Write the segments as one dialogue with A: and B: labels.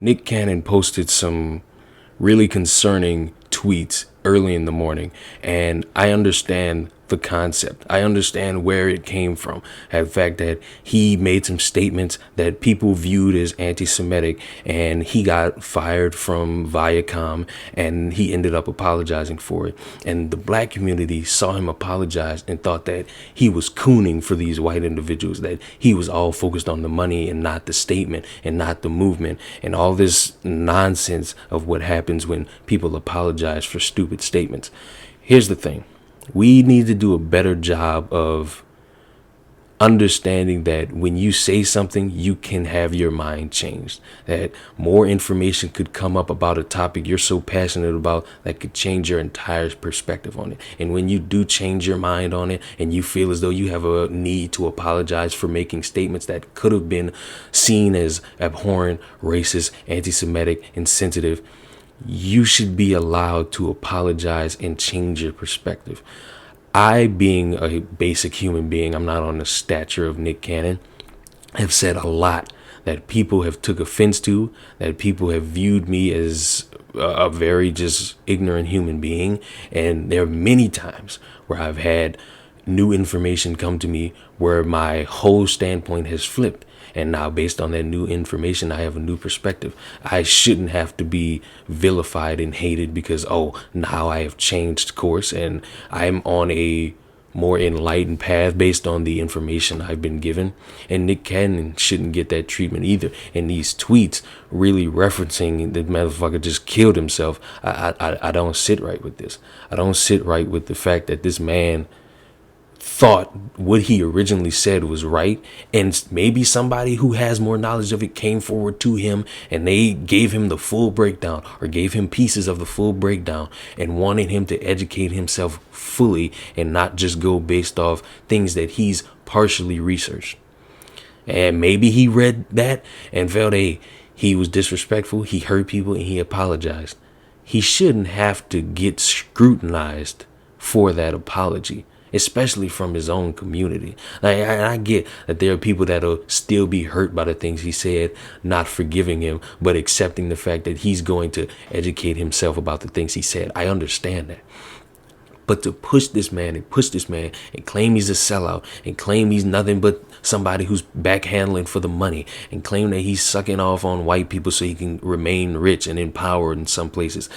A: Nick Cannon posted some really concerning tweets early in the morning, and I understand the concept. I understand where it came from. The fact that he made some statements that people viewed as anti-Semitic, and he got fired from Viacom, and he ended up apologizing for it. And the black community saw him apologize and thought that he was cooning for these white individuals, that he was all focused on the money and not the statement and not the movement, and all this nonsense of what happens when people apologize for stupid statements. Here's the thing. We need to do a better job of understanding that when you say something, you can have your mind changed. That more information could come up about a topic you're so passionate about that could change your entire perspective on it. And when you do change your mind on it and you feel as though you have a need to apologize for making statements that could have been seen as abhorrent, racist, anti-Semitic, insensitive, you should be allowed to apologize and change your perspective. I, being a basic human being, I'm not on the stature of Nick Cannon, have said a lot that people have took offense to, that people have viewed me as a very just ignorant human being. And there are many times where I've had new information come to me where my whole standpoint has flipped. And now, based on that new information, I have a new perspective. I shouldn't have to be vilified and hated because, oh, now I have changed course and I'm on a more enlightened path based on the information I've been given. And Nick Cannon shouldn't get that treatment either. And these tweets really referencing the motherfucker just killed himself. I don't sit right with this. I don't sit right with the fact that this man thought what he originally said was right, and maybe somebody who has more knowledge of it came forward to him and they gave him the full breakdown or gave him pieces of the full breakdown and wanted him to educate himself fully and not just go based off things that he's partially researched. And maybe he read that and felt, hey, he was disrespectful, he hurt people, and he apologized. He shouldn't have to get scrutinized for that apology, especially from his own community. Like, I get that there are people that'll still be hurt by the things he said, not forgiving him, but accepting the fact that he's going to educate himself about the things he said. I understand that. But to push this man and claim he's a sellout and claim he's nothing but somebody who's backhandling for the money and claim that he's sucking off on white people so he can remain rich and empowered in some places.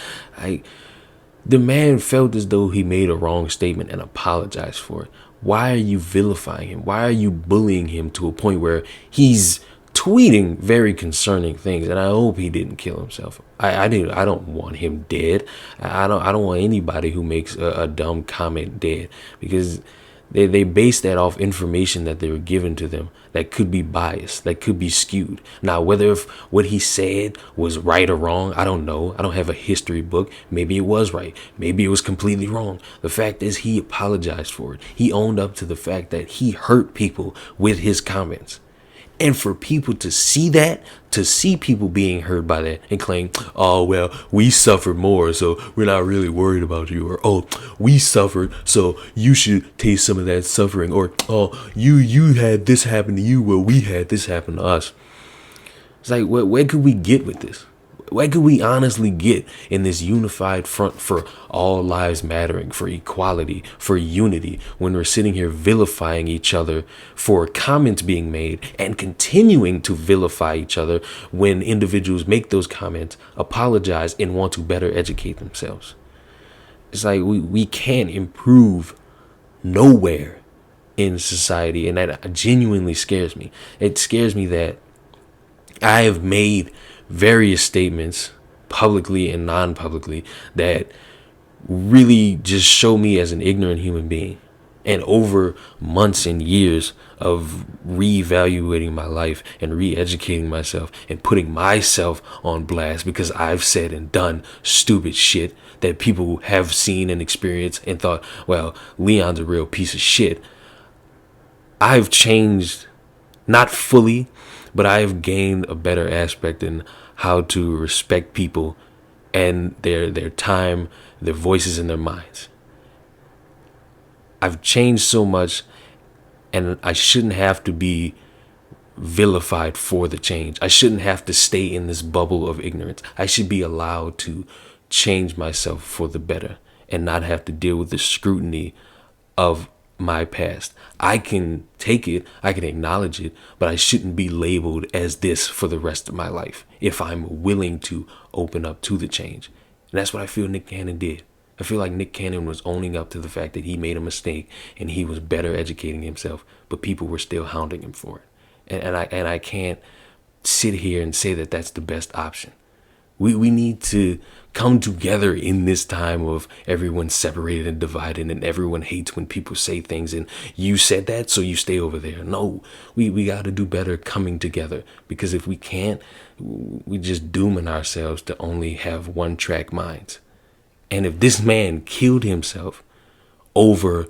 A: The man felt as though he made a wrong statement and apologized for it. Why are you vilifying him? Why are you bullying him to a point where he's tweeting very concerning things? And I hope he didn't kill himself. I don't want him dead. I don't want anybody who makes a dumb comment dead, because they base that off information that they were given to them that could be biased, that could be skewed. Now, whether if what he said was right or wrong, I don't know. I don't have a history book. Maybe it was right. Maybe it was completely wrong. The fact is, he apologized for it. He owned up to the fact that he hurt people with his comments. And for people to see that, to see people being hurt by that and claim, oh, well, we suffered more, so we're not really worried about you. Or, oh, we suffered, so you should taste some of that suffering. Or, oh, you had this happen to you, well, we had this happen to us. It's like, where could we get with this? Where could we honestly get in this unified front for all lives mattering, for equality, for unity, when we're sitting here vilifying each other for comments being made and continuing to vilify each other when individuals make those comments, apologize, and want to better educate themselves? It's like we can't improve nowhere in society, and that genuinely scares me. It scares me that I have made various statements publicly and non-publicly that really just show me as an ignorant human being. And over months and years of reevaluating my life and re-educating myself and putting myself on blast because I've said and done stupid shit that people have seen and experienced and thought, well, Leon's a real piece of shit. I've changed, not fully, but I have gained a better aspect in how to respect people and their time, their voices, and their minds. I've changed so much, and I shouldn't have to be vilified for the change. I shouldn't have to stay in this bubble of ignorance. I should be allowed to change myself for the better and not have to deal with the scrutiny of my past. I can take it, I can acknowledge it, but I shouldn't be labeled as this for the rest of my life if I'm willing to open up to the change. And that's what I feel Nick Cannon did. I feel like Nick Cannon was owning up to the fact that he made a mistake and he was better educating himself, but people were still hounding him for it. And I can't sit here and say that that's the best option. We need to come together in this time of everyone separated and divided, and everyone hates when people say things and you said that, so you stay over there. No, we got to do better coming together, because if we can't, we just dooming ourselves to only have one-track minds. And if this man killed himself over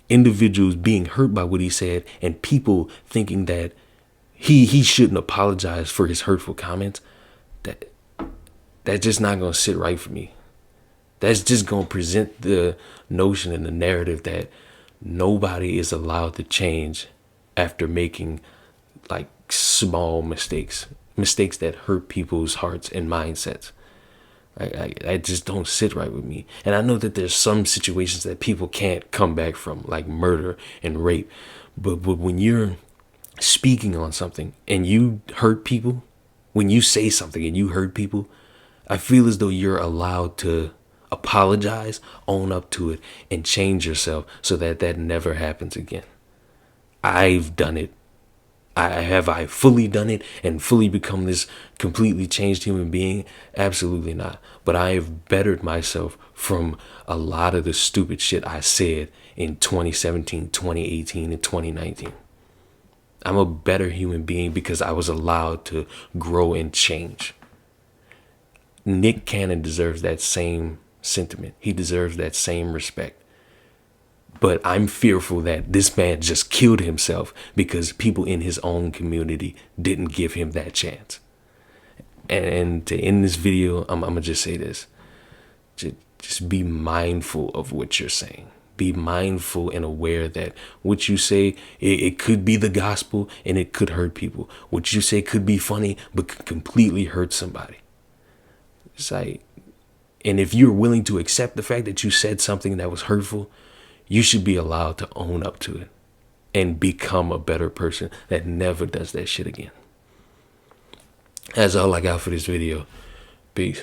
A: individuals being hurt by what he said and people thinking that he shouldn't apologize for his hurtful comments, that's just not going to sit right for me. That's just going to present the notion and the narrative that nobody is allowed to change after making like small mistakes that hurt people's hearts and mindsets. I just don't sit right with me. And I know that there's some situations that people can't come back from, like murder and rape. But when you're speaking on something and you hurt people, when you say something and you hurt people, I feel as though you're allowed to apologize, own up to it, and change yourself so that that never happens again. I've done it. I fully done it and fully become this completely changed human being? Absolutely not. But I have bettered myself from a lot of the stupid shit I said in 2017, 2018, and 2019. I'm a better human being because I was allowed to grow and change. Nick Cannon deserves that same sentiment. He deserves that same respect. But I'm fearful that this man just killed himself because people in his own community didn't give him that chance. And to end this video, I'm going to just say this. Just be mindful of what you're saying. Be mindful and aware that what you say, it could be the gospel and it could hurt people. What you say could be funny, but could completely hurt somebody. It's like, and if you're willing to accept the fact that you said something that was hurtful, you should be allowed to own up to it and become a better person that never does that shit again. That's all I got for this video. Peace.